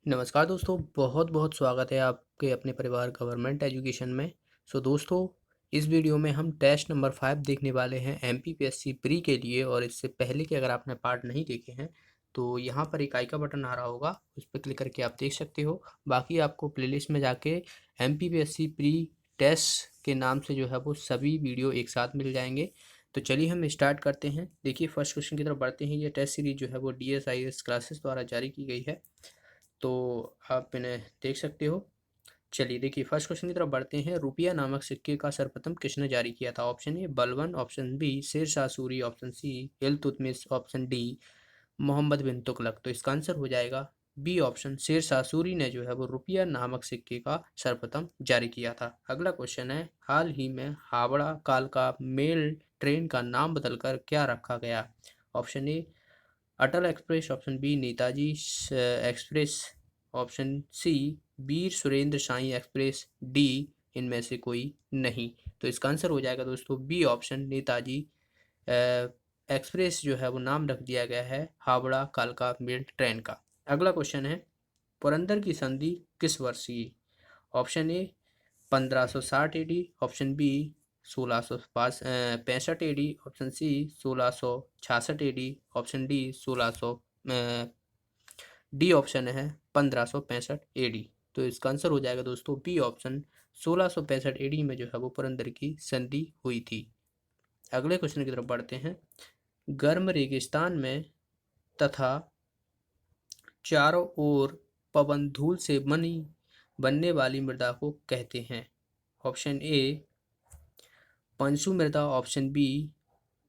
नमस्कार दोस्तों, बहुत बहुत स्वागत है आपके अपने परिवार गवर्नमेंट एजुकेशन में। दोस्तों, इस वीडियो में हम टेस्ट नंबर 5 देखने वाले हैं एमपीपीएससी प्री के लिए। और इससे पहले के अगर आपने पार्ट नहीं देखे हैं तो यहाँ पर एक आई का बटन आ रहा होगा, उस पर क्लिक करके आप देख सकते हो। बाकी आपको प्लेलिस्ट में जाके एमपीपीएससी प्री टेस्ट के नाम से जो है वो सभी वीडियो एक साथ मिल जाएंगे। तो चलिए हम स्टार्ट करते हैं। देखिए, फर्स्ट क्वेश्चन की तरफ बढ़ते हैं। ये टेस्ट सीरीज जो है वो DSIS क्लासेस द्वारा जारी की गई है, तो आप इन्हें देख सकते हो। चलिए देखिए, फर्स्ट क्वेश्चन की तरफ बढ़ते हैं। रुपया नामक सिक्के का सर्वप्रथम किसने जारी किया था? Option A Balban, option B Sher Shah Suri, option C Iltutmish, option D Mohammad bin Tughlaq. तो इसका आंसर हो जाएगा बी ऑप्शन, शेरशाह सूरी ने जो है वो रुपया नामक सिक्के का सर्वप्रथम जारी किया था। अगला क्वेश्चन है, हाल ही में हावड़ा कालका मेल ट्रेन का नाम बदलकर क्या रखा गया? Option A Atal express, option B Netaji express, option C Veer Surendra Sai express, D इनमें से कोई नहीं। तो इसका आंसर हो जाएगा दोस्तों बी ऑप्शन, नेताजी एक्सप्रेस जो है वो नाम रख दिया गया है हावड़ा कालका मेल ट्रेन का। अगला क्वेश्चन है, पुरंदर की संधि किस वर्ष की? Option A 1560 AD, option B 1665 AD, option C 1666 AD, option D 1600 D option है 1565 AD। तो इसका आंसर हो जाएगा दोस्तों बी ऑप्शन, 1665 AD में जो है वो पुरंदर की संधि हुई थी। अगले क्वेश्चन की तरफ बढ़ते हैं। गर्म रेगिस्तान में तथा चारों ओर पवन धूल से बनने वाली मृदा को कहते हैं? ऑप्शन ए पंशु मृदा, ऑप्शन बी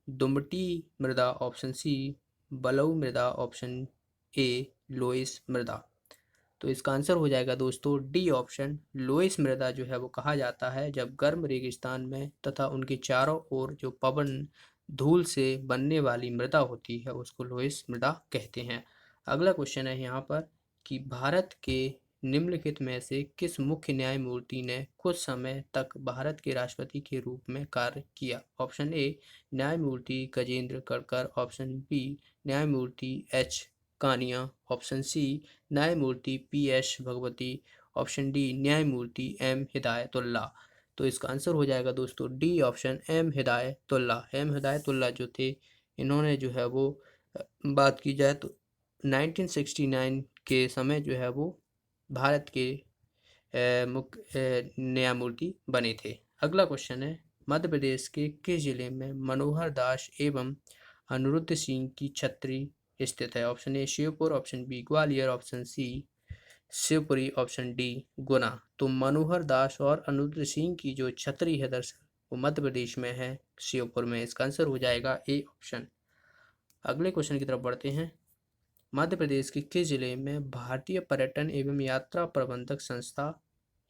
दुमटी मृदा, ऑप्शन सी बलऊ मृदा, ऑप्शन ए लोइस मृदा। तो इसका आंसर हो जाएगा दोस्तों डी ऑप्शन, लोइस मृदा जो है वो कहा जाता है जब गर्म रेगिस्तान में तथा उनके चारों ओर जो पवन धूल से बनने वाली मृदा होती है उसको लोइस मृदा कहते हैं। अगला क्वेश्चन है यहाँ पर कि भारत के निम्नलिखित में से किस मुख्य न्यायमूर्ति ने कुछ समय तक भारत के राष्ट्रपति के रूप में कार्य किया? ऑप्शन ए न्यायमूर्ति गजेंद्र कड़कर, ऑप्शन बी न्यायमूर्ति एच कानिया, ऑप्शन सी न्यायमूर्ति PS भगवती, ऑप्शन डी न्यायमूर्ति M हिदायतुल्लाह। तो इसका आंसर हो जाएगा दोस्तों D option M Hidayatullah. M Hidayatullah जो थे, इन्होंने जो है वो बात की जाए तो 1969 के समय जो है वो भारत के मुख्य न्यायमूर्ति बने थे। अगला क्वेश्चन है, मध्य प्रदेश के किस जिले में मनोहर दास एवं अनिरुद्ध सिंह की छत्री स्थित है? Option A Shivpur, option B Gwalior, option C Shivpuri, option D Guna. तो मनोहर दास और अनिरुद्ध सिंह की जो छत्री है दरअसल वो मध्य प्रदेश में है, शिवपुर में। इसका आंसर हो जाएगा ए ऑप्शन। अगले क्वेश्चन की तरफ बढ़ते हैं। मध्य प्रदेश के किस जिले में भारतीय पर्यटन एवं यात्रा प्रबंधक संस्था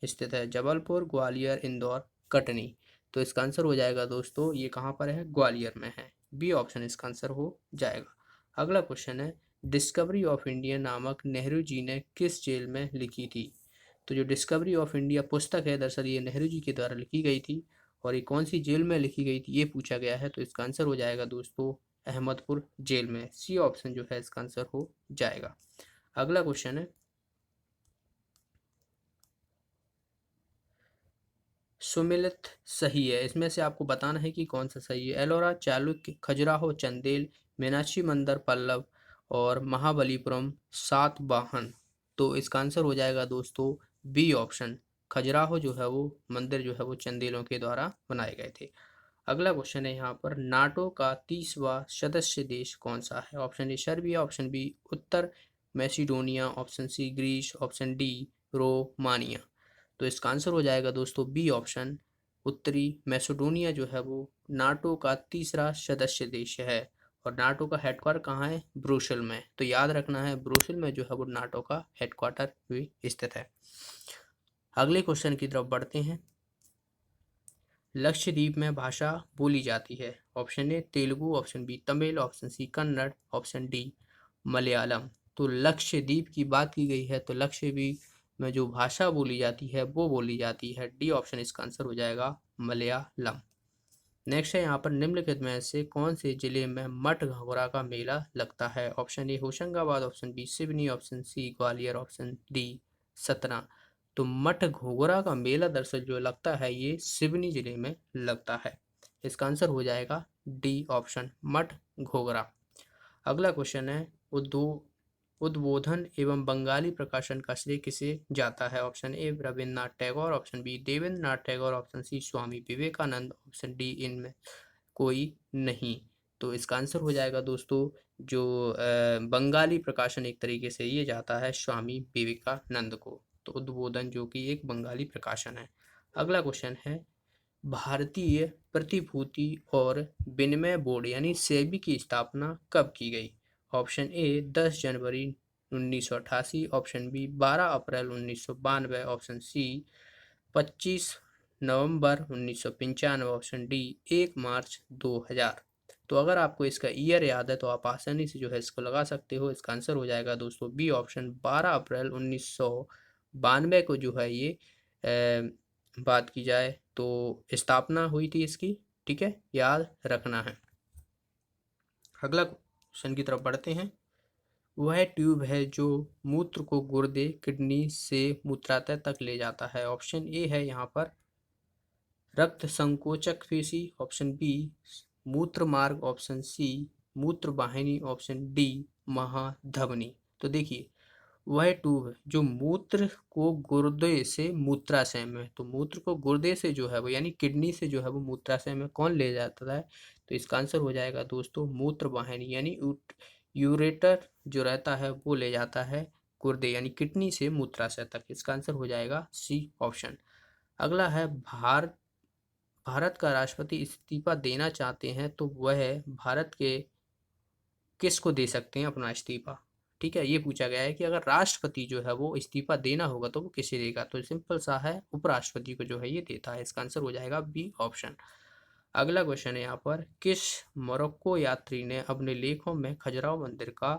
स्थित है? जबलपुर, ग्वालियर, इंदौर, कटनी। तो इसका आंसर हो जाएगा दोस्तों, ये कहाँ पर है? ग्वालियर में है। बी ऑप्शन इसका आंसर हो जाएगा। अगला क्वेश्चन है, डिस्कवरी ऑफ इंडिया नामक नेहरू जी ने किस जेल में लिखी थी? तो जो डिस्कवरी ऑफ इंडिया पुस्तक है दरअसल ये नेहरू जी के द्वारा लिखी गई थी, और ये कौन सी जेल में लिखी गई थी ये पूछा गया है। तो इसका आंसर हो जाएगा दोस्तों अहमदपुर जेल में। सी ऑप्शन जो है इसका आंसर हो जाएगा। अगला क्वेश्चन है, सुमिलित सही है, इसमें से आपको बताना है कि कौन सा सही है। एलोरा, चालुक्य, खजुराहो, चंदेल, मीनाक्षी मंदिर, पल्लव और महाबलीपुरम सातवाहन। तो इसका आंसर हो जाएगा दोस्तों बी ऑप्शन, खजुराहो जो है वो मंदिर जो है वो चंदेलों के द्वारा बनाए गए थे। अगला क्वेश्चन है यहाँ पर, नाटो का 30वां सदस्य देश कौन सा है? Option A Serbia, option B उत्तर Macedonia, option C Greece, option D Romania. तो इसका आंसर हो जाएगा दोस्तों बी ऑप्शन, उत्तरी मैसेडोनिया जो है वो नाटो का तीसरा सदस्य देश है। और नाटो का हेडक्वार्टर कहाँ है? ब्रुसेल में। तो याद रखना है ब्रुसेल में जो है वो नाटो का हेडक्वार्टर भी स्थित है। अगले क्वेश्चन की तरफ बढ़ते हैं। लक्षद्वीप में भाषा बोली जाती है? Option A Telugu, option B Tamil, option C Kannada, option D Malayalam. तो लक्षद्वीप की बात की गई है, तो लक्षद्वीप में जो भाषा बोली जाती है वो बोली जाती है डी ऑप्शन, इसका आंसर हो जाएगा मलयालम। नेक्स्ट है यहाँ पर निम्नलिखित में से कौन से जिले में मठ घाघरा का मेला लगता है। Option A Hoshangabad, option B Seoni, option C Gwalior, option D Satna. तो मठ घोघरा का मेला दरअसल जो लगता है ये सिवनी जिले में लगता है। इसका आंसर हो जाएगा डी ऑप्शन मठ घोघरा। अगला क्वेश्चन है उद्बोधन एवं बंगाली प्रकाशन का श्रेय किसे जाता है। Option A Rabindranath Tagore, option B Debendra Nath Tagore, option C Swami Vivekananda, option D इनमें कोई नहीं। तो इसका आंसर हो जाएगा दोस्तों जो बंगाली प्रकाशन एक तरीके से ये जाता है स्वामी विवेकानंद को। तो उद्बोधन जो कि एक बंगाली प्रकाशन है। अगला क्वेश्चन है भारतीय प्रतिभूति और विनिमय बोर्ड यानी सेबी की स्थापना कब की गई। ऑप्शन ए 10 जनवरी 1988, ऑप्शन बी 12 अप्रैल 1992, ऑप्शन सी 25 नवंबर 1995, ऑप्शन डी 1 मार्च 2000। तो अगर आपको इसका ईयर याद है तो आप आसानी से जो है इसको लगा सकते हो। इसका आंसर हो जाएगा दोस्तों बी ऑप्शन 12 अप्रैल 1992 को जो है ये बात की जाए तो स्थापना हुई थी इसकी। ठीक है, याद रखना है। अगला क्वेश्चन की तरफ बढ़ते हैं। वह ट्यूब है जो मूत्र को गुर्दे किडनी से मूत्राशय तक ले जाता है। ऑप्शन ए है यहाँ पर रक्त संकोचक पेशी, ऑप्शन बी मूत्र मार्ग, ऑप्शन सी मूत्र वाहिनी, ऑप्शन डी महाधमनी। तो देखिए वह ट्यूब जो मूत्र को गुर्दे से मूत्राशय में, तो मूत्र को गुर्दे से जो है वो यानी किडनी से जो है वो मूत्राशय में कौन ले जाता है। तो इसका आंसर हो जाएगा दोस्तों मूत्र वाहिनी यानी यूरेटर जो रहता है वो ले जाता है गुर्दे यानी किडनी से मूत्राशय तक। इसका आंसर हो जाएगा सी ऑप्शन। अगला है भारत का राष्ट्रपति इस्तीफा देना चाहते हैं तो वह भारत के किसको दे सकते हैं अपना इस्तीफा। ठीक है, ये पूछा गया है कि अगर राष्ट्रपति जो है वो इस्तीफा देना होगा तो वो किसे देगा। तो सिंपल सा है उपराष्ट्रपति को जो है ये देता है। इसका आंसर हो जाएगा बी ऑप्शन। अगला क्वेश्चन है यहाँ पर किस मोरक्को यात्री ने अपने लेखों में खजुराहो मंदिर का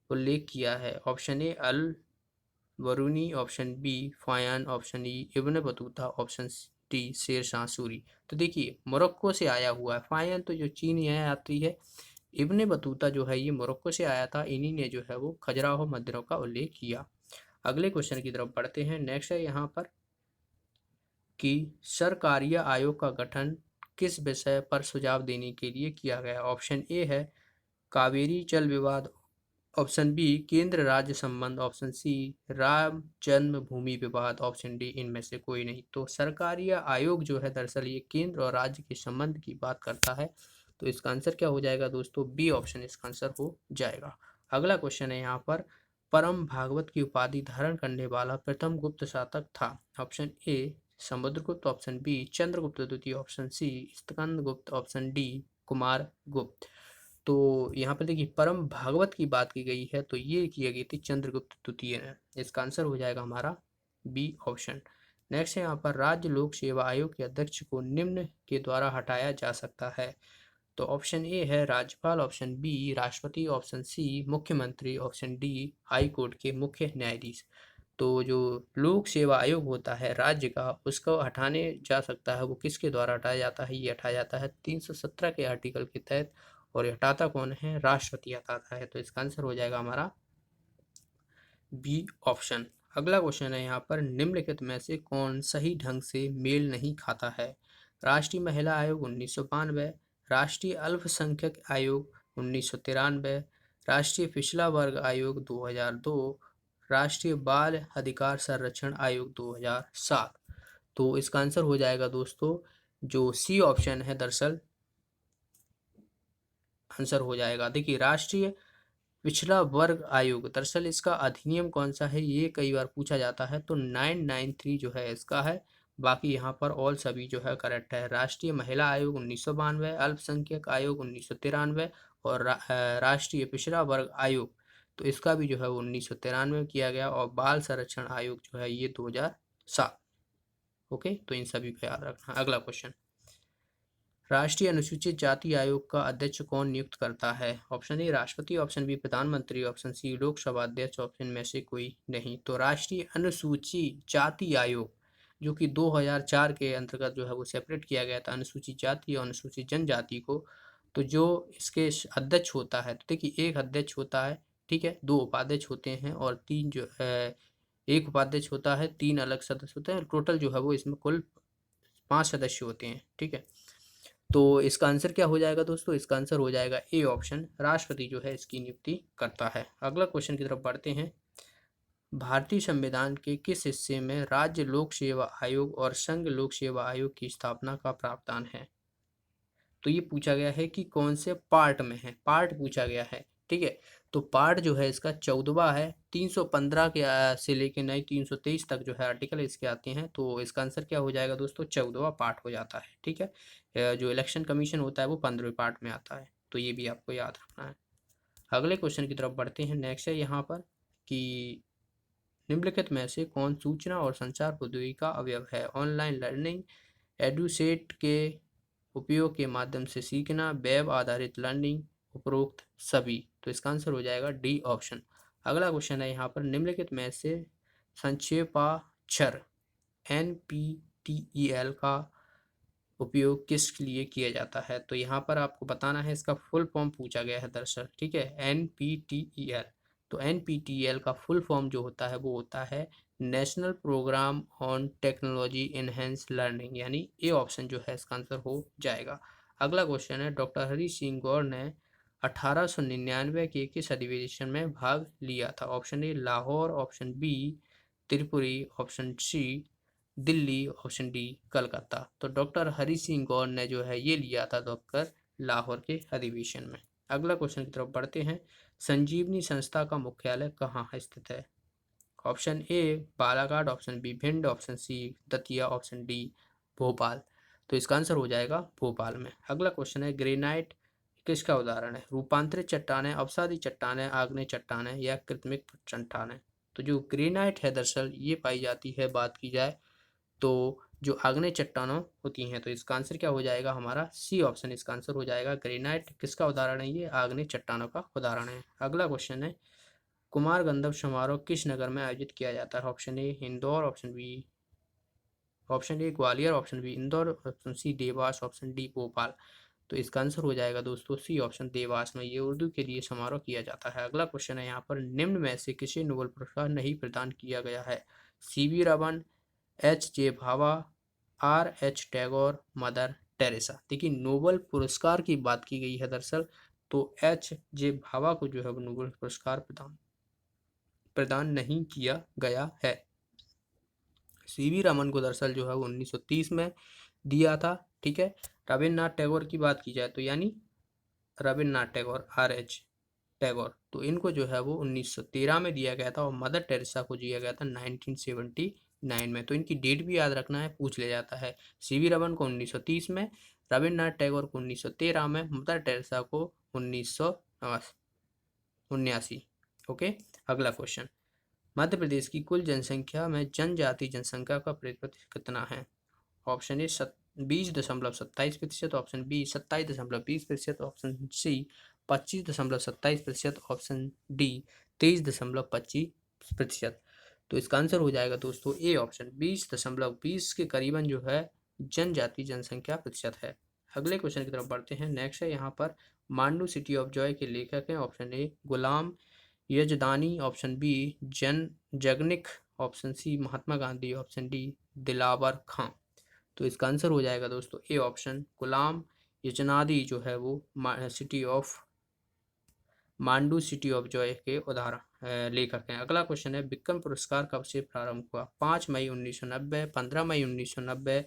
उल्लेख किया है। Option A Al Beruni, option B Faxian, option E Ibn Battuta, option D Sher Shah Suri. तो देखिए मोरक्को से आया हुआ है, फायान तो जो चीन यात्री है, इब्न बतूता जो है ये मोरक्को से आया था। इन्हीं ने जो है वो खजुराहो मंदिरों का उल्लेख किया। अगले क्वेश्चन की तरफ बढ़ते हैं। नेक्स्ट है यहाँ पर कि सरकारिया आयोग का गठन किस विषय पर सुझाव देने के लिए किया गया। ऑप्शन ए है कावेरी जल विवाद, ऑप्शन बी केंद्र राज्य संबंध, ऑप्शन सी राम जन्मभूमि विवाद, ऑप्शन डी इनमें से कोई नहीं। तो सरकारी आयोग जो है दरअसल ये केंद्र और राज्य के संबंध की बात करता है। तो इसका आंसर क्या हो जाएगा दोस्तों बी ऑप्शन इसका आंसर हो जाएगा। अगला क्वेश्चन है यहाँ पर परम भागवत की उपाधि धारण करने वाला प्रथम गुप्त शासक था। Option A Samudragupta, option B Chandragupta द्वितीय, option C Skandagupta, option D Kumar Gupta. तो यहाँ पर देखिए परम भागवत की बात की गई है तो ये किया गई थी चंद्रगुप्त द्वितीय ने। इसका आंसर हो जाएगा हमारा बी ऑप्शन। नेक्स्ट है यहाँ पर राज्य लोक सेवा आयोग के अध्यक्ष को निम्न के द्वारा हटाया जा सकता है। तो ऑप्शन ए है राज्यपाल, ऑप्शन बी राष्ट्रपति, ऑप्शन सी मुख्यमंत्री, ऑप्शन डी हाई कोर्ट के मुख्य न्यायाधीश। तो जो लोक सेवा आयोग होता है राज्य का उसको हटाने जा सकता है, वो किसके द्वारा हटाया जाता है, ये हटाया जाता है 317 के आर्टिकल के तहत। और हटाता कौन है, राष्ट्रपति हटाता है। तो इसका आंसर हो जाएगा हमारा बी ऑप्शन। अगला क्वेश्चन है यहाँ पर निम्नलिखित में से कौन सही ढंग से मेल नहीं खाता है। राष्ट्रीय महिला आयोग 1992, राष्ट्रीय अल्पसंख्यक आयोग 1993, राष्ट्रीय पिछड़ा वर्ग आयोग 2002, राष्ट्रीय बाल अधिकार संरक्षण आयोग 2007। तो इसका आंसर हो जाएगा दोस्तों जो सी ऑप्शन है दरअसल आंसर हो जाएगा। देखिए राष्ट्रीय पिछड़ा वर्ग आयोग दरअसल इसका अधिनियम कौन सा है ये कई बार पूछा जाता है। तो 993 जो है इसका है। बाकी यहाँ पर ऑल सभी जो है करेक्ट है। राष्ट्रीय महिला आयोग 1992, अल्पसंख्यक आयोग 1993 और राष्ट्रीय पिछड़ा वर्ग आयोग तो इसका भी जो है 1993 में किया गया और बाल संरक्षण आयोग जो है ये 2007। ओके, तो इन सभी को याद रखना। अगला क्वेश्चन राष्ट्रीय अनुसूचित जाति आयोग का अध्यक्ष कौन नियुक्त करता है। ऑप्शन ए राष्ट्रपति, ऑप्शन बी प्रधानमंत्री, ऑप्शन सी लोकसभा अध्यक्ष, ऑप्शन में से कोई नहीं। तो राष्ट्रीय अनुसूचित जाति आयोग जो कि 2004 के अंतर्गत जो है वो सेपरेट किया गया था अनुसूचित जाति और अनुसूचित जनजाति को। तो जो इसके अध्यक्ष होता है, तो देखिए एक अध्यक्ष होता है, ठीक है, 2 उपाध्यक्ष होते हैं और 3 जो एक उपाध्यक्ष होता है, 3 अलग सदस्य होते हैं, टोटल जो है वो इसमें कुल 5 सदस्य होते हैं, ठीक है। तो इसका आंसर क्या हो जाएगा दोस्तों? इसका आंसर हो जाएगा ए ऑप्शन, राष्ट्रपति जो है इसकी नियुक्ति करता है। अगला क्वेश्चन की तरफ बढ़ते हैं। भारतीय संविधान के किस हिस्से में राज्य लोक सेवा आयोग और संघ लोक सेवा आयोग की स्थापना का प्रावधान है? तो ये पूछा गया है कि कौन से पार्ट में है, पार्ट पूछा गया है, ठीक है। तो पार्ट जो है इसका 14वां है, 315 के से लेके नए 323 तक जो है आर्टिकल इसके आते हैं। तो इसका आंसर क्या हो जाएगा दोस्तों? 14वां पार्ट हो जाता है, ठीक है। जो इलेक्शन कमीशन होता है वो 15वें पार्ट में आता है, तो ये भी आपको याद रखना है। अगले क्वेश्चन की तरफ बढ़ते हैं। नेक्स्ट है यहाँ पर कि निम्नलिखित में से कौन सूचना और संचार प्रौद्योगिकी का अवयव है? ऑनलाइन लर्निंग, एडुसेट के उपयोग के माध्यम से सीखना, वेब आधारित लर्निंग, उपरोक्त सभी। तो इसका आंसर हो जाएगा डी ऑप्शन। अगला क्वेश्चन है यहाँ पर निम्नलिखित में से संक्षेपाक्षर NPTEL का उपयोग किस लिए किया जाता है? तो यहाँ पर आपको बताना है, इसका फुल फॉर्म पूछा गया है दरअसल, ठीक है, NPTEL। तो NPTEL का फुल फॉर्म जो होता है वो होता है national programme on technology enhance learning, यानी ए ऑप्शन जो है इसका आंसर हो जाएगा। अगला क्वेश्चन है डॉक्टर हरि सिंह गौर ने 1899 के किस अधिवेशन में भाग लिया था? Option A Lahore, option B Tripuri, option C Delhi, option D Calcutta. तो डॉक्टर हरि सिंह गौर ने जो है ये लिया था डॉक्टर लाहौर के अधिवेशन में। अगला क्वेश्चन की तरफ बढ़ते हैं। संजीवनी संस्था का मुख्यालय कहाँ स्थित है? Option A Balaghat, option B Bhind, option C Datia, option D Bhopal. तो इसका आंसर हो जाएगा भोपाल में। अगला क्वेश्चन है ग्रेनाइट किसका उदाहरण है? रूपांतरित चट्टानें, अवसादी चट्टानें, आग्नेय चट्टानें या कृत्रिम चट्टानें। तो जो ग्रेनाइट है दरअसल ये पाई जाती है, बात की जाए तो जो आग्नेय चट्टानों होती हैं। तो इसका आंसर क्या हो जाएगा? हमारा सी ऑप्शन इसका आंसर हो जाएगा। ग्रेनाइट किसका उदाहरण है? ये आग्नेय चट्टानों का उदाहरण है। अगला क्वेश्चन है कुमार गंधर्व समारोह किस नगर में आयोजित किया जाता है? Option A Indore, option A Gwalior, option B Indore, option C Dewas, option D Bhopal. तो इसका आंसर हो जाएगा दोस्तों सी ऑप्शन देवास में, ये उर्दू के लिए समारोह किया जाता है। अगला क्वेश्चन है यहाँ पर निम्न में से किसे नोबेल पुरस्कार नहीं प्रदान किया गया है? CV Raman, HJ Bhabha, RH Tagore, mother Teresa. देखिए नोबेल पुरस्कार की बात की गई है दरअसल, तो HJ भाभा को जो है वो नोबेल पुरस्कार प्रदान नहीं किया गया है। CV रमन को दरअसल जो है वो 1930 में दिया था, ठीक है। रविन्द्रनाथ टैगोर की बात की जाए तो यानी रविन्द्रनाथ टैगोर, RH टैगोर, तो इनको जो है वो 1913 में दिया गया था और मदर टेरेसा को दिया गया था 1979 में। तो इनकी डेट भी याद रखना है, पूछ लिया जाता है। CV रमन को 1930 में, रविन्द्रनाथ टैगोर को 1913 में, मदर टेरेसा को 1979। ओके। अगला क्वेश्चन, मध्य प्रदेश की कुल जनसंख्या में जनजाति जनसंख्या का प्रतिशत कितना है? Option A 20.27%, option B 27.20%, option C 25.27%, option D 23.25%। तो इसका आंसर हो जाएगा दोस्तों ए ऑप्शन 20.20 के करीबन जो है जनजाति जनसंख्या प्रतिशत है। अगले क्वेश्चन की तरफ बढ़ते हैं। नेक्स्ट है यहाँ पर मांडू सिटी ऑफ जॉय के लेखक हैं। Option A Ghulam Yazdani, option B Jagnik, option C Mahatma Gandhi, option D Dilawar Khan. तो इसका आंसर हो जाएगा दोस्तों ए ऑप्शन गुलाम यजनादी जो है वो मांडू सिटी ऑफ जॉय के उदाहरण लेखक हैं। अगला क्वेश्चन है विक्रम पुरस्कार कब से प्रारंभ हुआ? 5 मई 1990, 15 मई 1990,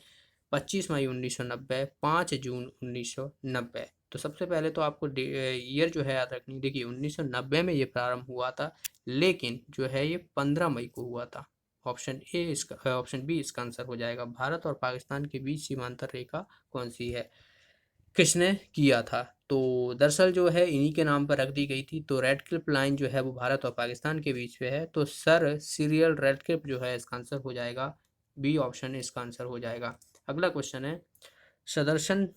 25 मई 1990, 5 जून 1990। तो सबसे पहले तो आपको ईयर जो है याद रखनी। देखिए 1990 में ये प्रारंभ हुआ था, लेकिन जो है ये 15 मई को हुआ था। ऑप्शन बी इसका आंसर हो जाएगा। भारत और पाकिस्तान के बीच सीमांतर रेखा कौन सी है? किसने किया था? तो दरअसल जो है इन्हीं के नाम पर रख दी गई थी। तो रेड क्लिफ लाइन जो है वो भारत और पाकिस्तान के बीच में है। तो सर सीरियल रेड क्लिफ जो है इसका आंसर हो जाएगा बी ऑप्शन इसका आंसर हो जाएगा। अगला क्वेश्चन है सदर्शन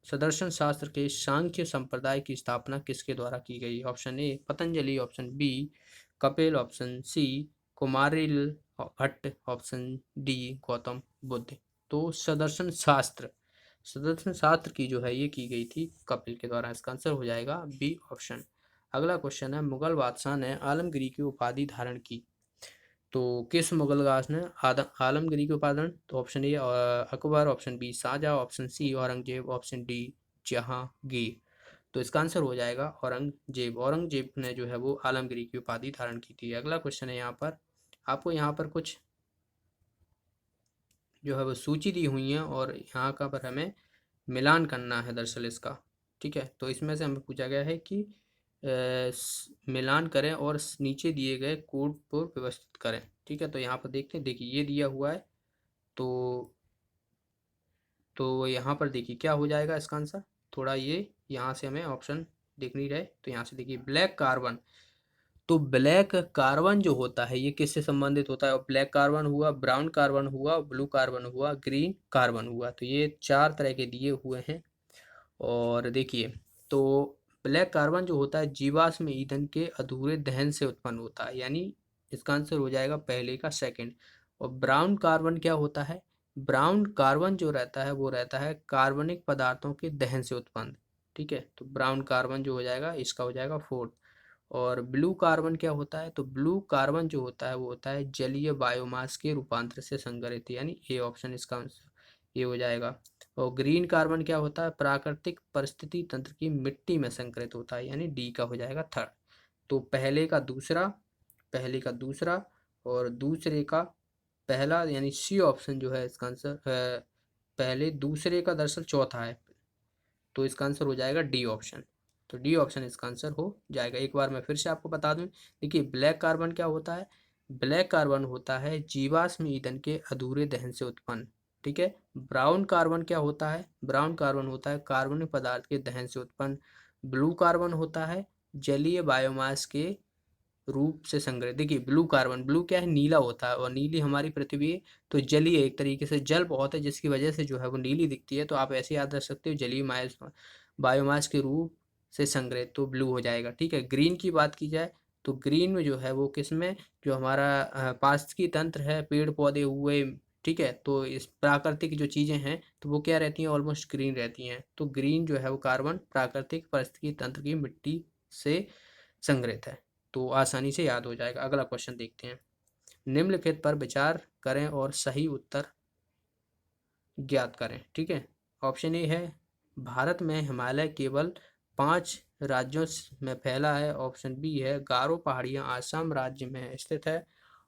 सदर्शन शास्त्र के सांख्य संप्रदाय की स्थापना किसके द्वारा की गई? Option A Patanjali, option B Kapil, option C Kumarila Bhatt, option D Gautam Buddha. तो सदर्शन शास्त्र की जो है ये की गई थी कपिल के द्वारा। इसका आंसर हो जाएगा बी ऑप्शन। अगला क्वेश्चन है, मुगल बादशाह ने आलमगिरी की उपाधि धारण की। तो किस मुगल बादशाह ने आलमगिरी की उपाधि? तो option A Akbar, option B Shahjahan, option C Aurangzeb, option D Jahangir. तो इसका आंसर हो जाएगा औरंगजेब। औरंगजेब ने जो है वो आलमगिरी की उपाधि धारण की थी। अगला क्वेश्चन है यहाँ पर, आपको यहाँ पर कुछ जो है वो सूची दी हुई है और यहाँ का पर हमें मिलान करना है दरअसल इसका। ठीक है, तो इसमें से हमें पूछा गया है कि मिलान करें और नीचे दिए गए कोड को व्यवस्थित करें। ठीक है, तो यहाँ पर देखते हैं, देखिए ये दिया हुआ है। तो यहाँ पर देखिए क्या हो जाएगा इसका आंसर। थोड़ा ये यहाँ से हमें ऑप्शन देख नहीं रहे, तो यहाँ से देखिए ब्लैक कार्बन। तो ब्लैक कार्बन जो होता है ये किससे संबंधित होता है? ब्लैक कार्बन हुआ, ब्राउन कार्बन हुआ, ब्लू कार्बन हुआ, ग्रीन कार्बन हुआ। तो ये 4 तरह के दिए हुए हैं। और देखिए, तो ब्लैक कार्बन जो होता है जीवाश्म ईंधन के अधूरे दहन से उत्पन्न होता है, यानी इसका आंसर हो जाएगा पहले का सेकंड। और ब्राउन कार्बन क्या होता है? ब्राउन कार्बन जो रहता है वो रहता है कार्बनिक पदार्थों के दहन से उत्पन्न। ठीक है, तो ब्राउन कार्बन जो हो जाएगा इसका हो जाएगा फोर्थ। और ब्लू कार्बन क्या होता है? तो ब्लू कार्बन जो होता है वो होता है जलीय बायोमास के रूपांतर से संग्रहित, यानी ए ऑप्शन इसका आंसर ये हो जाएगा। और ग्रीन कार्बन क्या होता है? प्राकृतिक परिस्थिति तंत्र की मिट्टी में संकरित होता है, यानी डी का हो जाएगा थर्ड। तो पहले का दूसरा और दूसरे का पहला, यानी सी ऑप्शन जो है इसका आंसर पहले दूसरे का दरअसल चौथा है। तो इसका आंसर हो जाएगा डी ऑप्शन। तो डी ऑप्शन इसका आंसर हो जाएगा। एक बार मैं फिर से आपको बता दूं, देखिए ब्लैक कार्बन क्या होता है? ब्लैक कार्बन होता है जीवाश्म ईंधन के अधूरे दहन से उत्पन्न। ठीक है। ब्राउन कार्बन क्या होता है? ब्राउन कार्बन होता है कार्बनिक पदार्थ के दहन से उत्पन्न। ब्लू कार्बन होता है जलीय बायोमास के रूप से संग्रहित। देखिए ब्लू कार्बन, ब्लू क्या है? नीला होता है, और नीली हमारी पृथ्वी है तो जलीय, एक तरीके से जल बहुत है जिसकी वजह से जो है वो नीली दिखती है। तो आप ऐसे याद रख सकते हो जलीय मास बायोमास के रूप से संग्रहित, तो ब्लू हो जाएगा। ठीक है। ग्रीन की बात की जाए तो ग्रीन में जो है वो किसमें, जो हमारा पारिस्थितिकी तंत्र है, पेड़ पौधे हुए, ठीक है, तो इस प्राकृतिक जो चीज़ें हैं तो वो क्या रहती हैं? ऑलमोस्ट ग्रीन रहती हैं। तो ग्रीन जो है वो कार्बन प्राकृतिक पारिस्थितिकी तंत्र की मिट्टी से संग्रहित है। तो आसानी से याद हो जाएगा। अगला क्वेश्चन देखते हैं, निम्नलिखित पर विचार करें और सही उत्तर ज्ञात करें। ठीक है। ऑप्शन ए है भारत में हिमालय केवल 5 राज्यों में फैला है। ऑप्शन बी है गारो पहाड़ियाँ आसाम राज्य में स्थित है।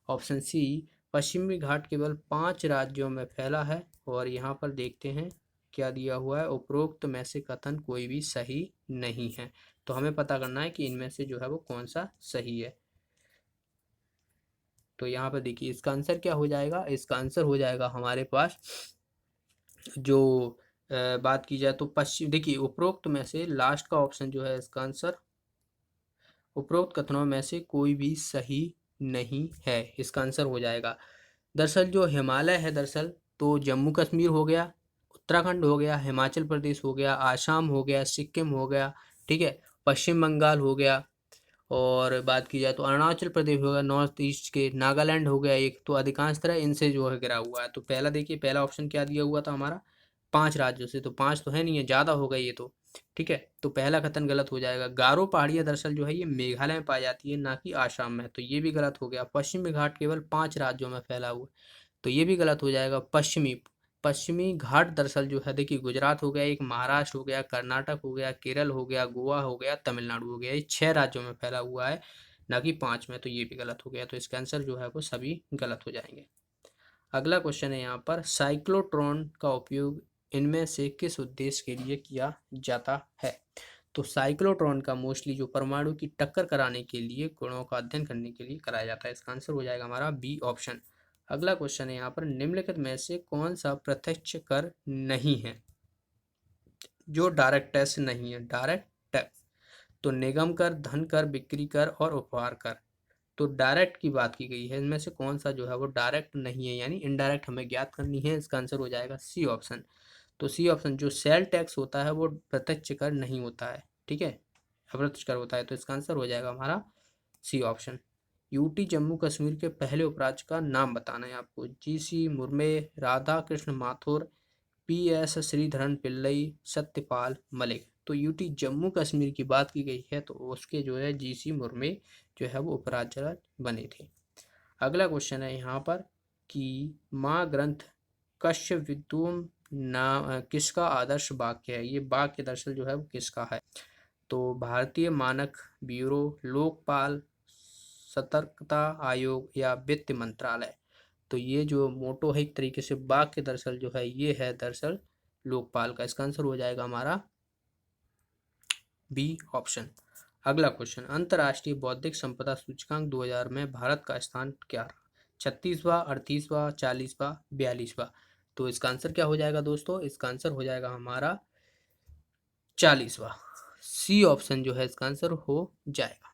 ऑप्शन सी पश्चिमी घाट केवल 5 राज्यों में फैला है। और यहाँ पर देखते हैं क्या दिया हुआ है, उपरोक्त में से कथन कोई भी सही नहीं है। तो हमें पता करना है कि इनमें से जो है वो कौन सा सही है। तो यहाँ पर देखिए इसका आंसर क्या हो जाएगा? इसका आंसर हो जाएगा हमारे पास जो बात की जाए तो पश्चिम, देखिए उपरोक्त में से लास्ट का ऑप्शन जो है इसका आंसर, उपरोक्त कथनों में से कोई भी सही नहीं है। इसका आंसर हो जाएगा दरअसल जो हिमालय है, दरअसल तो जम्मू कश्मीर हो गया, उत्तराखंड हो गया, हिमाचल प्रदेश हो गया, आसाम हो गया, सिक्किम हो गया, ठीक है, पश्चिम बंगाल हो गया, और बात की जाए तो अरुणाचल प्रदेश हो गया, नॉर्थ ईस्ट के नागालैंड हो गया एक, तो अधिकांश तरह इनसे जो है घिरा हुआ है। तो पहला देखिए, पहला ऑप्शन क्या दिया हुआ था हमारा? 5 राज्यों से, तो 5 तो है नहीं है, ज़्यादा हो गई ये तो। ठीक है, तो पहला कथन गलत हो जाएगा। गारो पहाड़ियाँ दरअसल जो है ये मेघालय में पाई जाती है, ना कि आसाम में, तो ये भी गलत हो गया। पश्चिमी घाट केवल 5 राज्यों में फैला हुआ है, तो ये भी गलत हो जाएगा। पश्चिमी घाट दरअसल जो है देखिए गुजरात हो गया, एक महाराष्ट्र हो गया, कर्नाटक हो गया, केरल हो गया, गोवा हो गया, तमिलनाडु हो गया, ये 6 राज्यों में फैला हुआ है, ना कि 5 में। तो ये भी गलत हो गया। तो इसका आंसर जो है वो सभी गलत हो जाएंगे। अगला क्वेश्चन है यहाँ पर, साइक्लोट्रॉन का उपयोग इनमें से किस उद्देश्य के लिए किया जाता है? तो साइक्लोट्रॉन का मोस्टली जो परमाणु की टक्कर कराने के लिए, गुणों का अध्ययन करने के लिए कराया जाता है। इसका आंसर हो जाएगा हमारा बी ऑप्शन। अगला क्वेश्चन है यहाँ पर, निम्नलिखित में से कौन सा प्रत्यक्ष कर नहीं है? जो डायरेक्ट टैक्स नहीं है, डायरेक्ट टैक्स। तो निगम कर, धन कर, बिक्री कर और उपहार कर। तो डायरेक्ट की बात की गई है, इनमें से कौन सा जो है वो डायरेक्ट नहीं है, यानी इनडायरेक्ट हमें ज्ञात करनी है। इसका आंसर हो जाएगा सी ऑप्शन। तो सी ऑप्शन, जो सेल टैक्स होता है वो प्रत्यक्ष कर नहीं होता है, ठीक है, अप्रत्यक्ष कर होता है। तो इसका आंसर हो जाएगा हमारा C option. UT Jammu Kashmir के पहले उपराज्य का नाम बताना है आपको। GC Murmu, Radha Krishna Mathur, PS Sreedharan Pillai, Satyapal Malik. तो यूटी जम्मू कश्मीर की बात की गई है तो उसके जो है जीसी मुर्मे जो है वो उपराज्यपाल बने थे। अगला क्वेश्चन है यहाँ पर कि माँ ग्रंथ कश्य विद्युम नाम किसका आदर्श वाक्य है। ये वाक्य दरअसल जो है वो किसका है। तो भारतीय मानक ब्यूरो, लोकपाल, सतर्कता आयोग या वित्त मंत्रालय। तो ये जो मोटो है एक तरीके से वाक्य दरअसल जो है ये है दरअसल लोकपाल का। इसका आंसर हो जाएगा हमारा बी ऑप्शन। अगला क्वेश्चन, अंतर्राष्ट्रीय बौद्धिक संपदा सूचकांक 2000 में भारत का स्थान क्या रहा। 36वां, 38वां, 40वां, 42वां। तो इसका आंसर क्या हो जाएगा दोस्तों, इसका आंसर हो जाएगा हमारा 40वां। सी ऑप्शन जो है इसका आंसर हो जाएगा।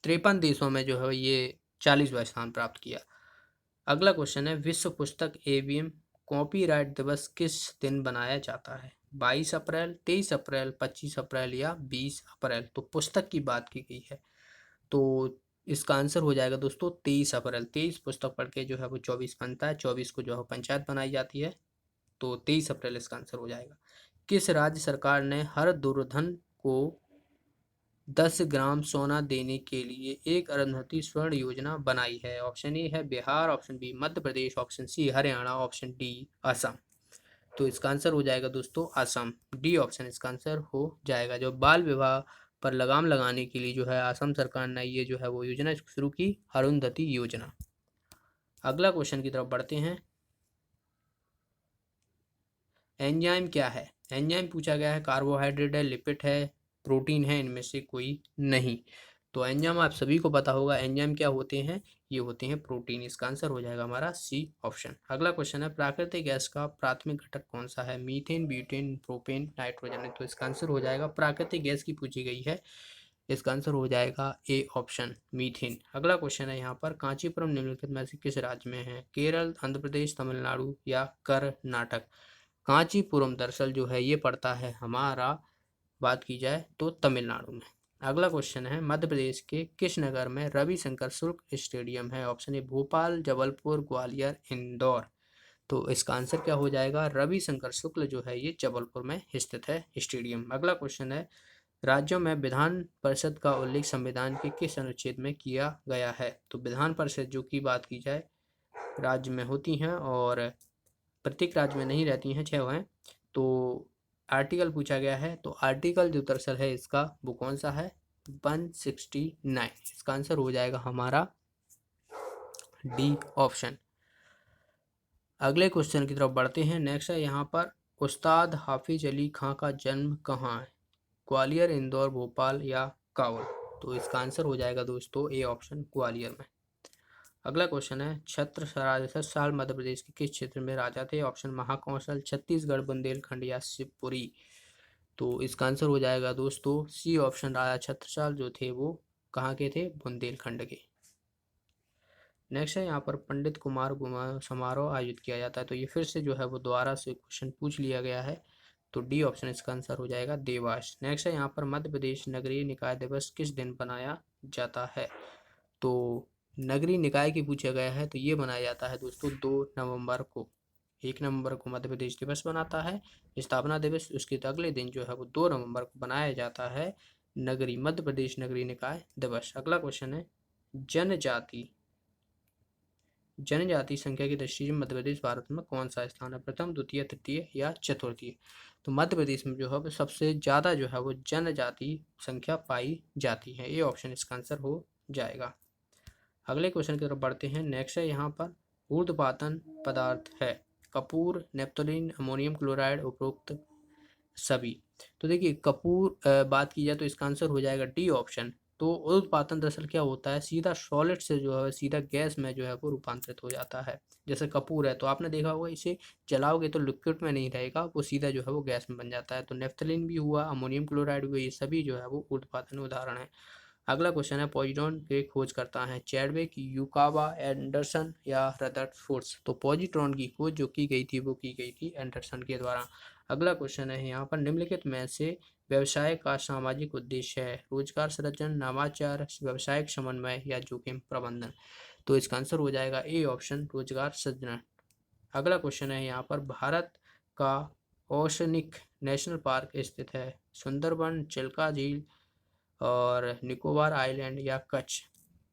53 देशों में जो है ये 40वां स्थान प्राप्त किया। अगला क्वेश्चन है, विश्व पुस्तक एवं कॉपीराइट दिवस किस दिन बनाया जाता है। 22 अप्रैल, 23 अप्रैल, 25 अप्रैल या 20 अप्रैल। तो पुस्तक की बात की गई है तो इसका आंसर हो जाएगा दोस्तों 23 अप्रैल। 23 पुस्तक पढ़ के जो है वो 24 बनता है, 24 को जो है पंचायत बनाई जाती है। तो 23 अप्रैल इसका आंसर हो जाएगा। किस राज्य सरकार ने हर दुर्धन को 10 ग्राम सोना देने के लिए एक अरुंधति स्वर्ण योजना बनाई है। ऑप्शन ए है Bihar, option B Madhya Pradesh, option C Haryana, option D Assam. तो इसका आंसर हो जाएगा दोस्तों असम। डी ऑप्शन इसका आंसर हो जाएगा। जो बाल विवाह पर लगाम लगाने के लिए जो है असम सरकार ने ये जो है वो योजना शुरू की, अरुंधति योजना। अगला क्वेश्चन की तरफ बढ़ते हैं। एंजाइम क्या है। एंजाइम पूछा गया है, कार्बोहाइड्रेट है, लिपिड है, प्रोटीन है, इनमें से कोई नहीं। तो एंजाइम आप सभी को पता होगा, एंजाइम क्या होते हैं, ये होते हैं प्रोटीन। इसका आंसर हो जाएगा हमारा सी ऑप्शन। अगला क्वेश्चन है, प्राकृतिक गैस का प्राथमिक घटक कौन सा है। Methane, butane, propane, nitrogen. तो इसका आंसर हो जाएगा, प्राकृतिक गैस की पूछी गई है, इसका आंसर हो जाएगा ए ऑप्शन मीथेन। अगला क्वेश्चन है यहाँ पर, कांचीपुरम निम्नलिखित में से किस राज्य में है। केरल, आंध्र प्रदेश, तमिलनाडु या कर्नाटक। कांचीपुरम दरअसल जो है ये पड़ता है हमारा, बात की जाए तो तमिलनाडु में। अगला क्वेश्चन है, मध्य प्रदेश के किस नगर में रविशंकर शुक्ल स्टेडियम है। ऑप्शन ए भोपाल, जबलपुर, ग्वालियर, इंदौर। तो इसका आंसर क्या हो जाएगा, रविशंकर शुक्ल जो है ये जबलपुर में स्थित है स्टेडियम। अगला क्वेश्चन है, राज्यों में विधान परिषद का उल्लेख संविधान के किस अनुच्छेद में किया गया है। तो विधान परिषद जो की बात की जाए राज्य में होती हैं और प्रत्येक राज्य में नहीं रहती हैं, 6 हैं। तो आर्टिकल पूछा गया है, तो आर्टिकल जो दरअसल है इसका वो कौन सा है, 169। इसका आंसर हो जाएगा हमारा डी ऑप्शन। अगले क्वेश्चन की तरफ बढ़ते हैं। नेक्स्ट है यहाँ पर, उस्ताद हाफिज अली खां का जन्म कहाँ है। ग्वालियर, इंदौर, भोपाल या काबुल। तो इसका आंसर हो जाएगा दोस्तों ए ऑप्शन, ग्वालियर में। अगला क्वेश्चन है, छत्र साल मध्य प्रदेश के किस क्षेत्र में राजा थे। ऑप्शन महाकौशल, छत्तीसगढ़, बुंदेलखंड या शिवपुरी। तो इसका आंसर हो जाएगा दोस्तों सी ऑप्शन, राजा छत्रसाल जो थे वो कहाँ के थे, बुंदेलखंड के। नेक्स्ट है यहाँ पर, पंडित कुमार समारोह आयोजित किया जाता है। तो ये फिर से जो है वो दोबारा से क्वेश्चन पूछ लिया गया है। तो डी ऑप्शन इसका आंसर हो जाएगा, देवास। नेक्स्ट है यहाँ पर, मध्य प्रदेश नगरीय निकाय दिवस किस दिन बनाया जाता है। तो नगरीय निकाय की पूछा गया है तो ये बनाया जाता है दोस्तों 2 नवंबर को। 1 नवंबर को मध्य प्रदेश दिवस बनाता है स्थापना दिवस, उसके अगले दिन जो है वो 2 नवंबर को बनाया जाता है नगरीय मध्य प्रदेश नगरीय निकाय दिवस। अगला क्वेश्चन है, जनजाति संख्या की दृष्टि से मध्य प्रदेश भारत में कौन सा स्थान है। प्रथम, द्वितीय, तृतीय या चतुर्थीय। तो मध्य प्रदेश में जो है सबसे ज़्यादा जो है वो जनजाति संख्या पाई जाती है, ये ऑप्शन इसका आंसर हो जाएगा। अगले क्वेश्चन की तरफ बढ़ते हैं। नेक्स्ट है यहाँ पर, ऊर्ध्वपातन पदार्थ है। कपूर, नेप्थलीन, अमोनियम क्लोराइड, उपरोक्त सभी। तो देखिए कपूर बात की जाए तो इसका आंसर हो जाएगा डी ऑप्शन। तो ऊर्ध्वपातन दरअसल क्या होता है, सीधा सॉलिड से जो है सीधा गैस में जो है वो रूपांतरित हो जाता है। जैसे कपूर है तो आपने देखा होगा इसे जलाओगे तो लिक्विड में नहीं रहेगा, वो सीधा जो है वो गैस में बन जाता है। तो नेफ्थलीन भी हुआ, अमोनियम क्लोराइड भी हुआ, ये सभी जो है वो ऊर्ध्वपातन उदाहरण है। अगला क्वेश्चन है, पॉजिट्रॉन के खोज करता है चैडविक, युकावा, एंडरसन या रदरफोर्ड। तो पॉजिट्रॉन की खोज जो की गई थी वो की गई थी एंडरसन के द्वारा। अगला क्वेश्चन है यहाँ पर, निम्नलिखित में से व्यवसाय का सामाजिक उद्देश्य है? रोजगार सृजन, नवाचार, व्यवसायिक समन्वय या जोखिम प्रबंधन। तो इसका आंसर हो जाएगा ए ऑप्शन, रोजगार सृजन। अगला क्वेश्चन है यहाँ पर, भारत का ओशनिक नेशनल पार्क स्थित है? सुंदरबन, चिल्का झील और निकोबार आइलैंड या कच्छ।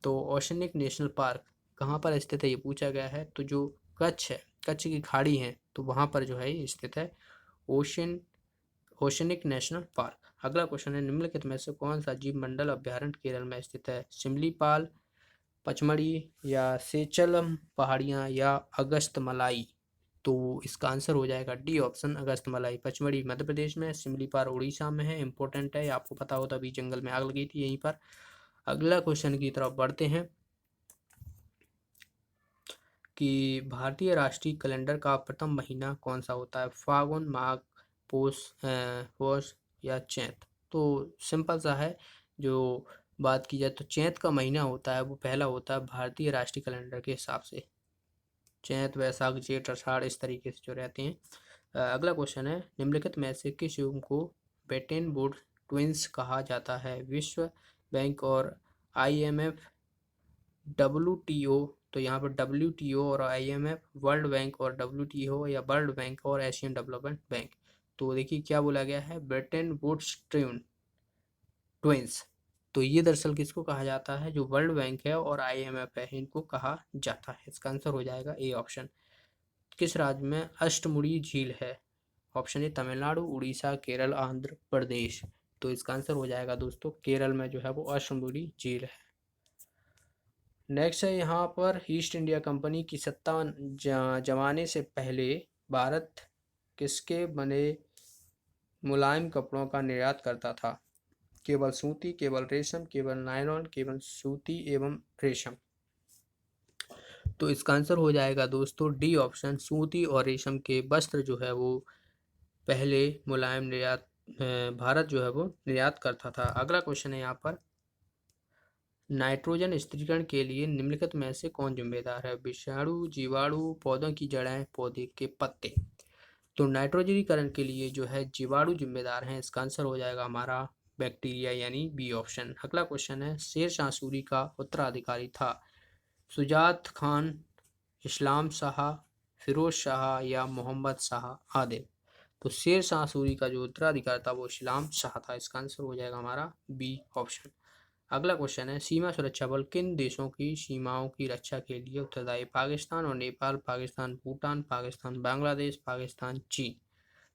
तो ओशनिक नेशनल पार्क कहाँ पर स्थित है ये पूछा गया है। तो जो कच्छ है, कच्छ की खाड़ी है, तो वहाँ पर जो है ये स्थित है ओशनिक नेशनल पार्क। अगला क्वेश्चन है, निम्नलिखित में से कौन सा जीव मंडल अभ्यारण्य केरल में स्थित है? सिमलीपाल, पचमढ़ी या सेचलम पहाड़ियाँ या अगस्तमलाई। तो इसका आंसर हो जाएगा डी ऑप्शन, अगस्तमलाई। पचमढ़ी मध्य प्रदेश में, सिमलीपाल उड़ीसा में है। इंपॉर्टेंट है, आपको पता हो, तभी जंगल में आग लगी थी यहीं पर। अगला क्वेश्चन की तरफ बढ़ते हैं कि भारतीय राष्ट्रीय कैलेंडर का प्रथम महीना कौन सा होता है? फागुन, माघ, पौष या चैत। तो सिंपल सा है, जो बात की जाए तो चैत का महीना होता है वो पहला होता है भारतीय राष्ट्रीय कैलेंडर के हिसाब से। चैत, वैशाख, जेठ, आषाढ़ इस तरीके से जो रहते हैं। अगला क्वेश्चन है, निम्नलिखित में से किस युग को बेटेन वुड ट्विंस कहा जाता है? विश्व बैंक और IMF, WTO। तो यहाँ पर WTO और IMF, वर्ल्ड बैंक और WTO या वर्ल्ड बैंक और एशियन डेवलपमेंट बैंक। तो देखिए क्या बोला गया है, ब्रेटन वुड्स ट्विंस। तो ये दरअसल किसको कहा जाता है? जो वर्ल्ड बैंक है और IMF है, इनको कहा जाता है। इसका आंसर हो जाएगा ए ऑप्शन। किस राज्य में अष्टमुड़ी झील है? ऑप्शन ए तमिलनाडु, उड़ीसा, केरल, आंध्र प्रदेश। तो इसका आंसर हो जाएगा दोस्तों केरल में जो है वो अष्टमुड़ी झील है। नेक्स्ट है यहाँ पर, ईस्ट इंडिया कंपनी की सत्ता जमाने से पहले भारत किसके बने मुलायम कपड़ों का निर्यात करता था? केवल सूती, केवल रेशम, केवल नायलॉन, केवल सूती एवं रेशम। तो इसका आंसर हो जाएगा दोस्तों डी ऑप्शन, सूती और रेशम के वस्त्र जो है वो पहले मुलायम निर्यात भारत जो है वो निर्यात करता था। अगला क्वेश्चन है यहाँ पर, नाइट्रोजन स्थिरीकरण के लिए निम्नलिखित में से कौन जिम्मेदार है? विषाणु, जीवाणु, पौधों की जड़ें, पौधे के पत्ते। तो नाइट्रोजनीकरण के लिए जो है जीवाणु जिम्मेदार हैं। इसका आंसर हो जाएगा हमारा बैक्टीरिया यानी बी ऑप्शन। अगला क्वेश्चन है, शेर शाह सूरी का उत्तराधिकारी था? सुजात खान, इस्लाम शाह, फिरोज शाह या मोहम्मद शाह आदिल। तो शेर शाह सूरी का जो उत्तराधिकारी था वो इस्लाम शाह था। इसका आंसर हो जाएगा हमारा बी ऑप्शन। अगला क्वेश्चन है, सीमा सुरक्षा बल किन देशों की सीमाओं की रक्षा के लिए उत्तरदायी? पाकिस्तान और नेपाल, पाकिस्तान भूटान, पाकिस्तान बांग्लादेश, पाकिस्तान चीन।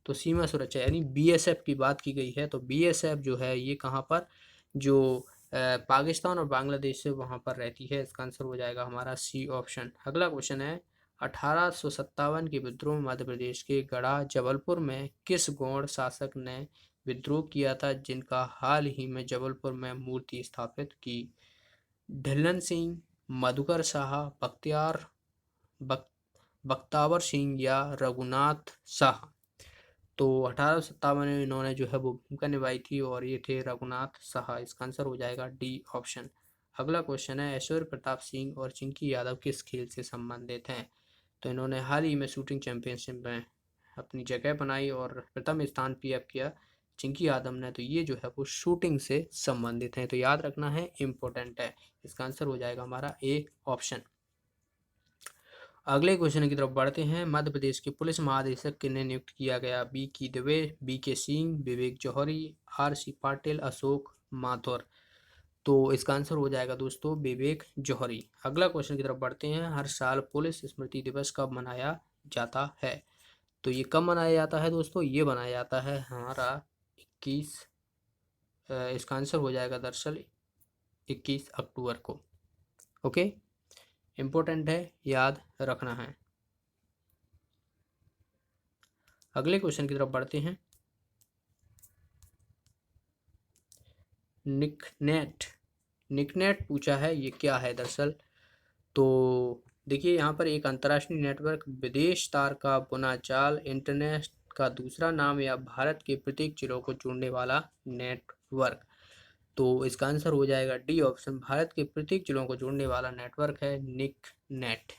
तो सीमा सुरक्षा यानी BSF की बात की गई है। तो BSF जो है ये कहाँ पर, जो पाकिस्तान और बांग्लादेश से वहाँ पर रहती है। इसका आंसर हो जाएगा हमारा सी ऑप्शन। अगला क्वेश्चन है, 1857 के विद्रोह में मध्य प्रदेश के गढ़ा जबलपुर में किस गौड़ शासक ने विद्रोह किया था, जिनका हाल ही में जबलपुर में मूर्ति स्थापित की? ढिल्लन सिंह, मधुकर शाह, बख्तावर सिंह या रघुनाथ शाह। तो 1857 में इन्होंने जो है वो भूमिका निभाई थी और ये थे रघुनाथ शाह। इसका आंसर हो जाएगा डी ऑप्शन। अगला क्वेश्चन है, ऐश्वर्य प्रताप सिंह और चिंकी यादव किस खेल से संबंधित हैं? तो इन्होंने हाल ही में शूटिंग चैंपियनशिप में अपनी जगह बनाई और प्रथम स्थान पीएफ किया चिंकी यादव ने। तो ये जो है वो शूटिंग से संबंधित हैं, तो याद रखना है, इम्पोर्टेंट है। इसका आंसर हो जाएगा हमारा ए ऑप्शन। अगले क्वेश्चन की तरफ बढ़ते हैं, मध्य प्रदेश के पुलिस महानिदेशक किन्हें नियुक्त किया गया? BK दुबे, BK सिंह, विवेक जौहरी, RC पाटिल, अशोक माथुर। तो इसका आंसर हो जाएगा दोस्तों विवेक जौहरी। अगला क्वेश्चन की तरफ बढ़ते हैं, हर साल पुलिस स्मृति दिवस कब मनाया जाता है? तो ये कब मनाया जाता है दोस्तों? ये मनाया जाता है हमारा 21, इसका आंसर हो जाएगा दरअसल 21 अक्टूबर को। ओके, इम्पोर्टेंट है, याद रखना है। अगले क्वेश्चन की तरफ बढ़ते हैं, निकनेट पूछा है, ये क्या है दरअसल? तो देखिए यहाँ पर एक अंतर्राष्ट्रीय नेटवर्क, विदेश तार का पुनः जाल, इंटरनेट का दूसरा नाम या भारत के प्रत्येक जिलों को जोड़ने वाला नेटवर्क। तो इसका आंसर हो जाएगा डी ऑप्शन, भारत के प्रत्येक जिलों को जोड़ने वाला नेटवर्क है निकनेट।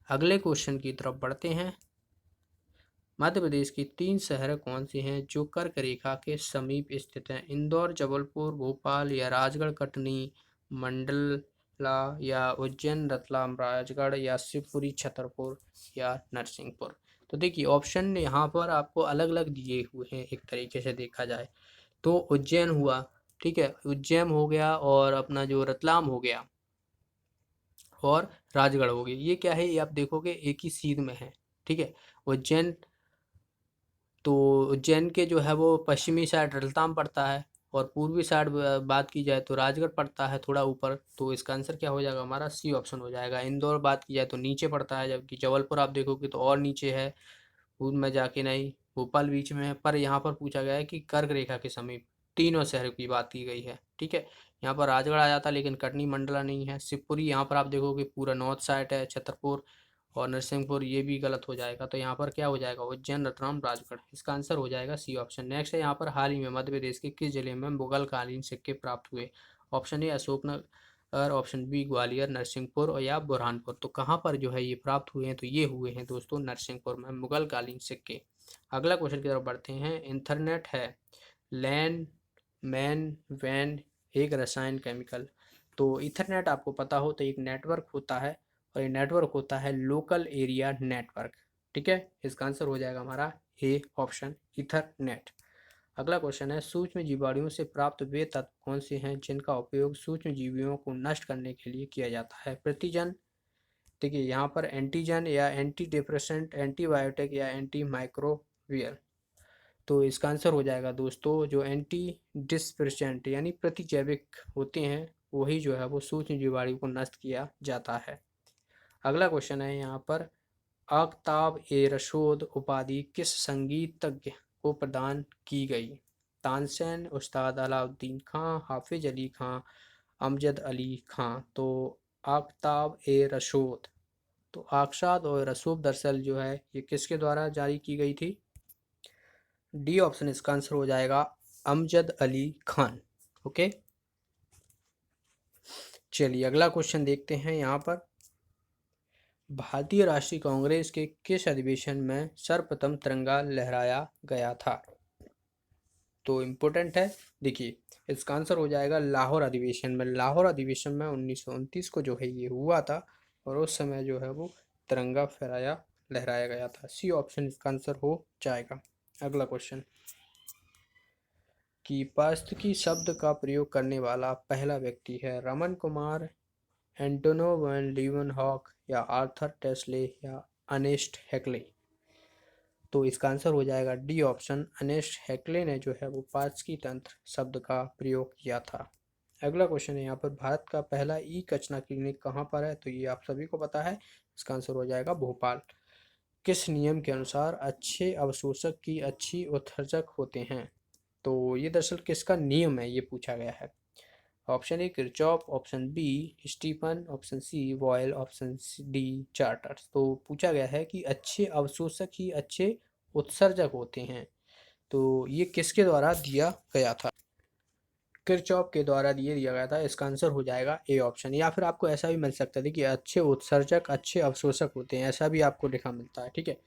अगले क्वेश्चन की तरफ बढ़ते हैं, मध्य प्रदेश की 3 शहर कौन से हैं जो कर्क रेखा के समीप स्थित हैं? इंदौर, जबलपुर, भोपाल या राजगढ़, कटनी, मंडला या उज्जैन, रतलाम, राजगढ़ या शिवपुरी, छतरपुर या नरसिंहपुर। तो देखिए ऑप्शन यहाँ पर आपको अलग अलग दिए हुए हैं। एक तरीके से देखा जाए तो उज्जैन हुआ, ठीक है, उज्जैन हो गया, और अपना जो रतलाम हो गया और राजगढ़ हो गया। ये क्या है, ये आप देखोगे एक ही सीध में है, ठीक है। उज्जैन, तो उज्जैन के जो है वो पश्चिमी साइड रतलाम पड़ता है, और पूर्वी साइड बात की जाए तो राजगढ़ पड़ता है थोड़ा ऊपर। तो इसका आंसर क्या हो जाएगा हमारा? सी ऑप्शन हो जाएगा। इंदौर बात की जाए तो नीचे पड़ता है, जबकि जबलपुर आप देखोगे तो और नीचे है, पूर्व में जाके नहीं, भोपाल बीच में है। पर यहाँ पर पूछा गया है कि कर्क रेखा के समीप, तीनों शहर की बात की गई है, ठीक है। यहाँ पर राजगढ़ आ जाता, लेकिन कटनी मंडला नहीं है। शिवपुरी यहाँ पर आप देखोगे पूरा नॉर्थ साइड है, छतरपुर और नरसिंहपुर ये भी गलत हो जाएगा। तो यहाँ पर क्या हो जाएगा? उज्जैन, रतलाम, राजगढ़। इसका आंसर हो जाएगा सी ऑप्शन। नेक्स्ट है यहाँ पर, हाल ही में मध्य प्रदेश के किस जिले में मुगल कालीन सिक्के प्राप्त हुए? Option A Ashoknagar, option B Gwalior, Narsinghpur और या बुरहानपुर। तो कहाँ पर जो है ये प्राप्त हुए हैं? तो ये हुए हैं दोस्तों नरसिंहपुर में मुगल कालीन सिक्के। अगला क्वेश्चन की तरफ बढ़ते हैं। इंटरनेट है लैंड मैन वैन एक रसायन केमिकल। तो इथरनेट आपको पता हो तो एक नेटवर्क होता है, और ये नेटवर्क होता है लोकल एरिया नेटवर्क, ठीक है। इसका आंसर हो जाएगा हमारा ए ऑप्शन, इथरनेट। अगला क्वेश्चन है, सूक्ष्म जीवाणुओं से प्राप्त वे तत्व कौन से हैं जिनका उपयोग सूक्ष्म जीवियों को नष्ट करने के लिए किया जाता है? प्रतिजन, देखिए यहाँ पर एंटीजन या एंटी डिप्रेसेंट, एंटीबायोटिक या एंटी माइक्रोवियल। तो इसका आंसर हो जाएगा दोस्तों जो एंटी डिस्प्रेसेंट यानी प्रतिजैविक होते हैं, वही जो है वो सूक्ष्म जीवाणु को नष्ट किया जाता है। अगला क्वेश्चन है यहाँ पर, आख्ताब ए रशोद उपाधि किस संगीतज्ञ को प्रदान की गई? तानसेन, उस्ताद अलाउद्दीन खां, हाफिज अली खां, अमजद अली खां। तो आख्ताब ए रशोद, तो आक्षाद और रसूख दरअसल जो है ये किसके द्वारा जारी की गई थी? डी ऑप्शन इसका आंसर हो जाएगा, अमजद अली खान। ओके, चलिए अगला क्वेश्चन देखते हैं यहाँ पर, भारतीय राष्ट्रीय कांग्रेस के किस अधिवेशन में सर्वप्रथम तिरंगा लहराया गया था? तो इम्पोर्टेंट है, देखिए इसका आंसर हो जाएगा लाहौर अधिवेशन में। लाहौर अधिवेशन में 1929 को जो है ये हुआ था, और उस समय जो है वो तिरंगा फहराया लहराया गया था। सी ऑप्शन इसका आंसर हो जाएगा। अगला क्वेश्चन, कि पारिस्थितिकी शब्द का प्रयोग करने वाला पहला व्यक्ति है? रमन कुमार, एंटोनो वैन लीeuwenhoek या आर्थर टेस्ले या अर्नेस्ट हैक्ले। तो इसका आंसर हो जाएगा डी ऑप्शन, अर्नेस्ट हैक्ले ने जो है वो पारिस्थितिकी तंत्र शब्द का प्रयोग किया था। अगला क्वेश्चन है यहाँ पर, भारत का पहला ई कचरा क्लिनिक कहाँ पर है? तो ये आप सभी को पता है, इसका आंसर हो जाएगा भोपाल। किस नियम के अनुसार अच्छे अवशोषक की अच्छी उत्सर्जक होते हैं? तो ये दरअसल किसका नियम है ये पूछा गया है। Option A Kirchhoff, option B Stephen, option C Boyle, option D Charles. तो पूछा गया है कि अच्छे अवशोषक ही अच्छे उत्सर्जक होते हैं, तो ये किसके द्वारा दिया गया था? किरचॉफ के द्वारा दिया गया था। इसका आंसर हो जाएगा ए ऑप्शन। या फिर आपको ऐसा भी मिल सकता है कि अच्छे उत्सर्जक अच्छे अवशोषक होते हैं, ऐसा भी आपको लिखा मिलता है, ठीक है।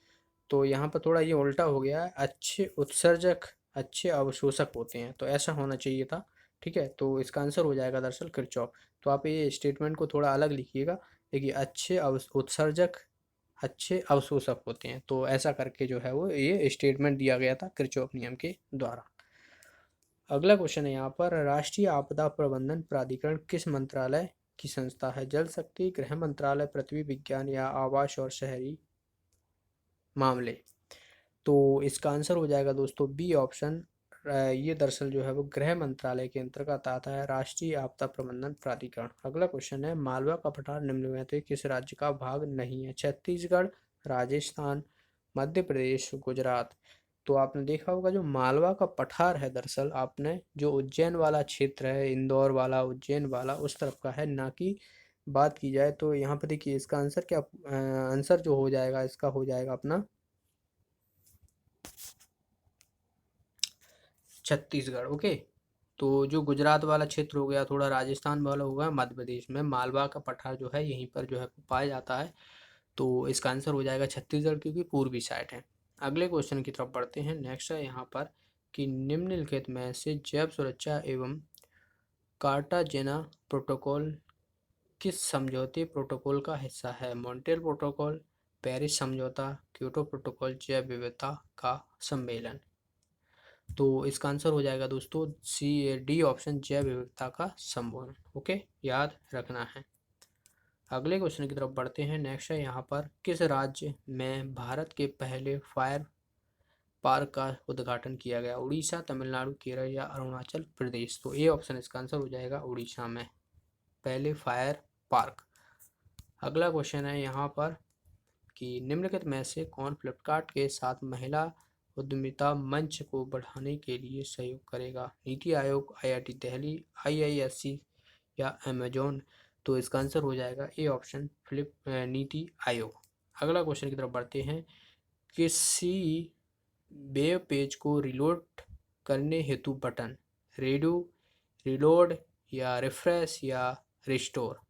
तो यहाँ पर थोड़ा ये उल्टा हो गया है, अच्छे उत्सर्जक अच्छे अवशोषक होते हैं, तो ऐसा होना चाहिए था, ठीक है। तो इसका आंसर हो जाएगा दरअसल किरचॉफ। तो आप ये स्टेटमेंट को थोड़ा अलग लिखिएगा, देखिए अच्छे उत्सर्जक अच्छे अवशोषक होते हैं, तो ऐसा करके जो है वो ये स्टेटमेंट दिया गया था किरचॉफ नियम के द्वारा। अगला क्वेश्चन है यहाँ पर, राष्ट्रीय आपदा प्रबंधन प्राधिकरण किस मंत्रालय की संस्था है? जल शक्ति, गृह मंत्रालय, पृथ्वी विज्ञान या आवास और शहरी मामले। तो इसका आंसर हो जाएगा दोस्तों बी ऑप्शन। ये दरअसल जो है वो गृह मंत्रालय के अंतर्गत आता है, राष्ट्रीय आपदा प्रबंधन प्राधिकरण। अगला क्वेश्चन है, मालवा का पठार निम्न में से किस राज्य का भाग नहीं है? छत्तीसगढ़, राजस्थान, मध्य प्रदेश, गुजरात। तो आपने देखा होगा जो मालवा का पठार है, दरअसल आपने जो उज्जैन वाला क्षेत्र है, इंदौर वाला उज्जैन वाला उस तरफ का है, ना कि बात की जाए तो यहाँ पे देखिए इसका आंसर क्या, आंसर जो हो जाएगा इसका हो जाएगा अपना छत्तीसगढ़। ओके, तो जो गुजरात वाला क्षेत्र हो गया, थोड़ा राजस्थान वाला हो गया, मध्य प्रदेश में मालवा का पठार जो है यहीं पर जो है पाया जाता है। तो इसका आंसर हो जाएगा छत्तीसगढ़, क्योंकि पूर्वी साइड है। अगले क्वेश्चन की तरफ बढ़ते हैं। नेक्स्ट है यहाँ पर कि निम्नलिखित में से जैव सुरक्षा एवं कार्टाजेना प्रोटोकॉल किस समझौते प्रोटोकॉल का हिस्सा है? मॉन्ट्रियल प्रोटोकॉल, पेरिस समझौता, क्योटो प्रोटोकॉल, जैव विविधता का सम्मेलन। तो इसका आंसर हो जाएगा दोस्तों डी ऑप्शन, जैव विविधता का सम्मेलन। ओके, याद रखना है। अगले क्वेश्चन की तरफ बढ़ते हैं। नेक्स्ट है यहाँ पर किस राज्य में भारत के पहले फायर पार्क का उद्घाटन किया गया? उड़ीसा, तमिलनाडु, केरल या अरुणाचल प्रदेश। तो ए ऑप्शन इसका आंसर हो जाएगा उड़ीसा में पहले फायर पार्क। अगला क्वेश्चन है यहाँ पर कि निम्नलिखित में से कौन फ्लिपकार्ट के साथ महिला उद्यमिता मंच को बढ़ाने के लिए सहयोग करेगा? नीति आयोग, आईआईटी दिल्ली, आईआईएससी या अमेजोन। तो इसका आंसर हो जाएगा ए ऑप्शन नीति आयोग। अगला क्वेश्चन की तरफ बढ़ते हैं। किसी वेब पेज को रिलोड करने हेतु बटन रेडू, रिलोड या रिफ्रेश या रिस्टोर।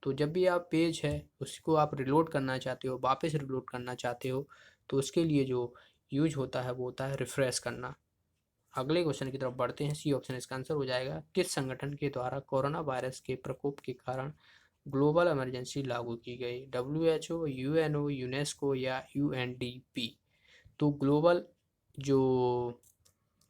तो जब भी आप पेज है उसको आप रिलोड करना चाहते हो, वापस रिलोड करना चाहते हो, तो उसके लिए जो यूज होता है वो होता है रिफ्रेश करना। अगले क्वेश्चन की तरफ बढ़ते हैं। सी ऑप्शन इसका आंसर हो जाएगा किस संगठन के द्वारा कोरोना वायरस के प्रकोप के कारण ग्लोबल इमरजेंसी लागू की गई? WHO, यूएनओ, यूनेस्को या यूएनडीपी। तो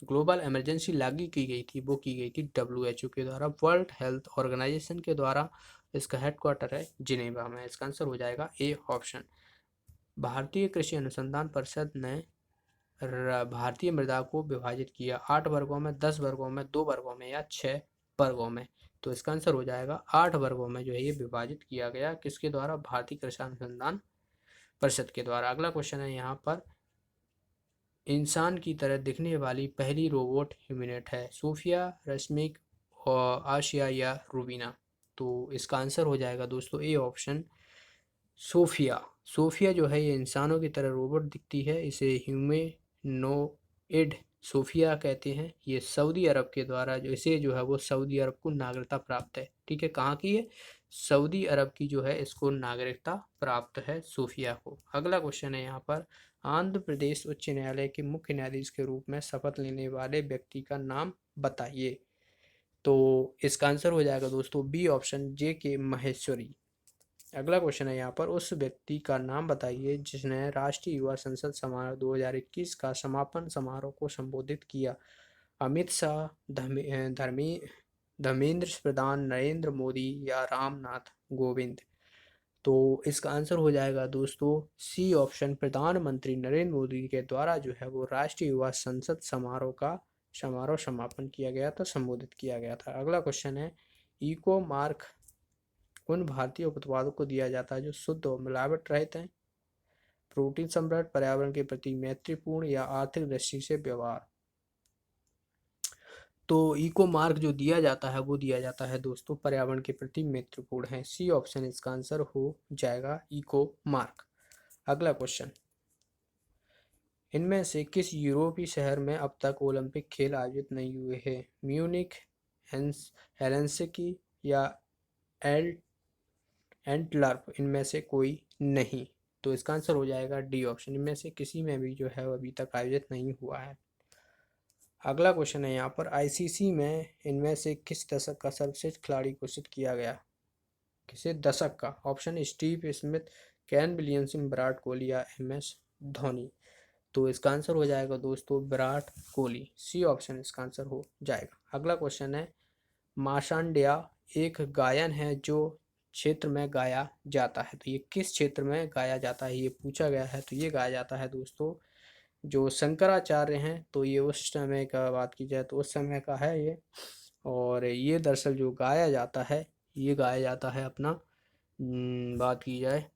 ग्लोबल इमरजेंसी लागू की गई थी वो की गई थी WHO के द्वारा, वर्ल्ड हेल्थ ऑर्गेनाइजेशन के द्वारा। इसका हेडक्वार्टर है जिनेवा में। इसका आंसर हो जाएगा ए ऑप्शन। भारतीय कृषि अनुसंधान परिषद ने भारतीय मृदा को विभाजित किया 8 वर्गों में, 10 वर्गों में, 2 वर्गों में या 6 वर्गों में। तो इसका आंसर हो जाएगा 8 वर्गों में जो है ये विभाजित किया गया। किसके द्वारा? भारतीय कृषि अनुसंधान परिषद के द्वारा। अगला क्वेश्चन है यहाँ पर इंसान की तरह दिखने वाली पहली रोबोट ह्यूमैनेट है? सोफिया, रश्मिक और आशिया या रूबीना। तो इसका आंसर हो जाएगा दोस्तों ए ऑप्शन सोफिया। सोफिया जो है ये इंसानों की तरह रोबोट दिखती है, इसे ह्यूमैनोइड सोफिया कहते हैं। ये सऊदी अरब के द्वारा जो है वो सऊदी अरब को नागरिकता प्राप्त है। ठीक है, कहाँ की है? सऊदी अरब की जो है इसको नागरिकता प्राप्त है सोफिया को। अगला क्वेश्चन है यहाँ पर आंध्र प्रदेश उच्च न्यायालय के मुख्य न्यायाधीश के रूप में शपथ लेने वाले व्यक्ति का नाम बताइए। तो इसका आंसर हो जाएगा दोस्तों बी ऑप्शन, JK महेश्वरी। अगला क्वेश्चन है यहाँ पर उस व्यक्ति का नाम बताइए जिसने राष्ट्रीय युवा संसद समारोह 2021 का समापन समारोह को संबोधित किया? अमित शाह, धर्मेंद्र प्रधान, नरेंद्र मोदी या रामनाथ कोविंद। तो इसका आंसर हो जाएगा दोस्तों सी ऑप्शन, प्रधानमंत्री नरेंद्र मोदी के द्वारा जो है वो राष्ट्रीय युवा संसद समारोह का समापन किया गया था, संबोधित किया गया था। अगला क्वेश्चन है इको मार्क उन भारतीय उत्पादों को दिया जाता है जो शुद्ध और मिलावट रहित हैं? प्रोटीन समृद्ध, पर्यावरण के प्रति मैत्रीपूर्ण या आर्थिक दृष्टि से व्यवहार। तो इको मार्क जो दिया जाता है वो दिया जाता है दोस्तों पर्यावरण के प्रति मैत्रीपूर्ण है। सी ऑप्शन इसका आंसर हो जाएगा इको मार्क। अगला क्वेश्चन इनमें से किस यूरोपीय शहर में अब तक ओलंपिक खेल आयोजित नहीं हुए हैं? म्यूनिख, हेलेंसिकी या एल एंटवर्प। इनमें से कोई नहीं। तो इसका आंसर हो जाएगा डी ऑप्शन, इनमें से किसी में भी जो है अभी तक आयोजित नहीं हुआ है। अगला क्वेश्चन है यहाँ पर आईसीसी में इनमें से किस दशक का सर्वश्रेष्ठ खिलाड़ी घोषित किया गया? किसे दशक का? Option Steve Smith, Kane Williamson, Virat Kohli या MS धोनी। तो इसका आंसर हो जाएगा दोस्तों विराट कोहली। सी ऑप्शन इसका आंसर हो जाएगा। अगला क्वेश्चन है माशांडिया एक गायन है जो क्षेत्र में गाया जाता है? तो ये किस क्षेत्र में गाया जाता है ये पूछा गया है। तो ये गाया जाता है दोस्तों जो शंकराचार्य हैं, तो ये उस समय का बात की जाए तो उस समय का है ये। और ये दरअसल जो गाया जाता है ये गाया जाता है अपना बात की जाए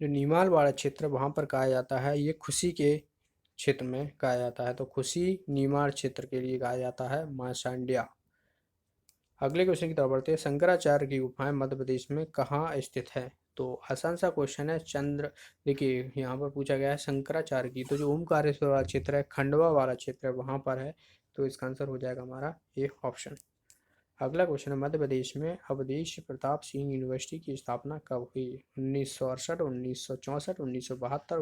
जो नीमालवाड़ा क्षेत्र वहाँ पर गाया जाता है, ये खुशी के क्षेत्र में गाया जाता है। तो खुशी नीमाड़ क्षेत्र के लिए गाया जाता है माशांडिया। अगले क्वेश्चन की तरफ बढ़ते हैं शंकराचार्य की गुफाएं मध्य प्रदेश में कहाँ स्थित है? तो आसान सा क्वेश्चन है। देखिए यहाँ पर पूछा गया है शंकराचार्य की, तो जो ओमकारेश्वर वाला क्षेत्र है, खंडवा वाला क्षेत्र है, वहाँ पर है। तो इसका आंसर हो जाएगा हमारा ए ऑप्शन। अगला क्वेश्चन है, मध्य प्रदेश में अवधेश प्रताप सिंह यूनिवर्सिटी की स्थापना कब हुई? 1968, 1964, 1972,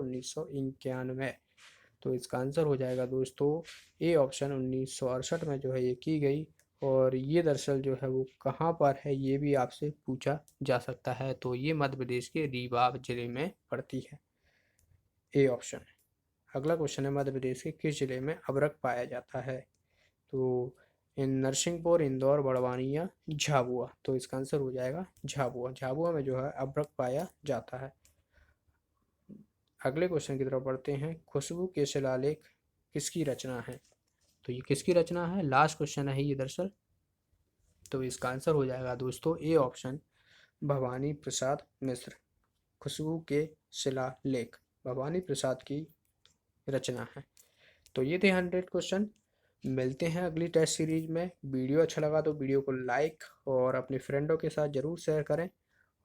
1991। तो इसका आंसर हो जाएगा दोस्तों ए ऑप्शन 1968 में जो है ये की गई। और ये दरअसल जो है वो कहाँ पर है ये भी आपसे पूछा जा सकता है। तो ये मध्य प्रदेश के रीवा जिले में पड़ती है, ए ऑप्शन। अगला क्वेश्चन है, मध्य प्रदेश के किस जिले में अभ्रक पाया जाता है? तो इन नरसिंहपुर, इंदौर, बड़वानी, झाबुआ। तो इसका आंसर हो जाएगा झाबुआ। झाबुआ में जो है अभ्रक पाया जाता है। अगले क्वेश्चन की तरफ बढ़ते हैं, खुशबू के शिलालेख किसकी रचना है? तो ये किसकी रचना है, लास्ट क्वेश्चन है ये दरअसल। तो इसका आंसर हो जाएगा दोस्तों ए ऑप्शन, भवानी प्रसाद मिश्र। खुशबू के शिलालेख भवानी प्रसाद की रचना है। तो ये थे 100 क्वेश्चन। मिलते हैं अगली टेस्ट सीरीज में। वीडियो अच्छा लगा तो वीडियो को लाइक और अपने फ्रेंडों के साथ ज़रूर शेयर करें।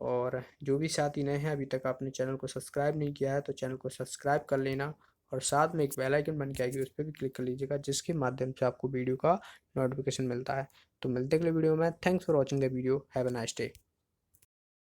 और जो भी साथी नए हैं, अभी तक आपने चैनल को सब्सक्राइब नहीं किया है तो चैनल को सब्सक्राइब कर लेना। और साथ में एक बेल आइकन बन के आएगी, उस पर भी क्लिक कर लीजिएगा, जिसके माध्यम से आपको वीडियो का नोटिफिकेशन मिलता है। तो मिलते हैं अगले वीडियो में। Thanks for watching the video. Have a nice day.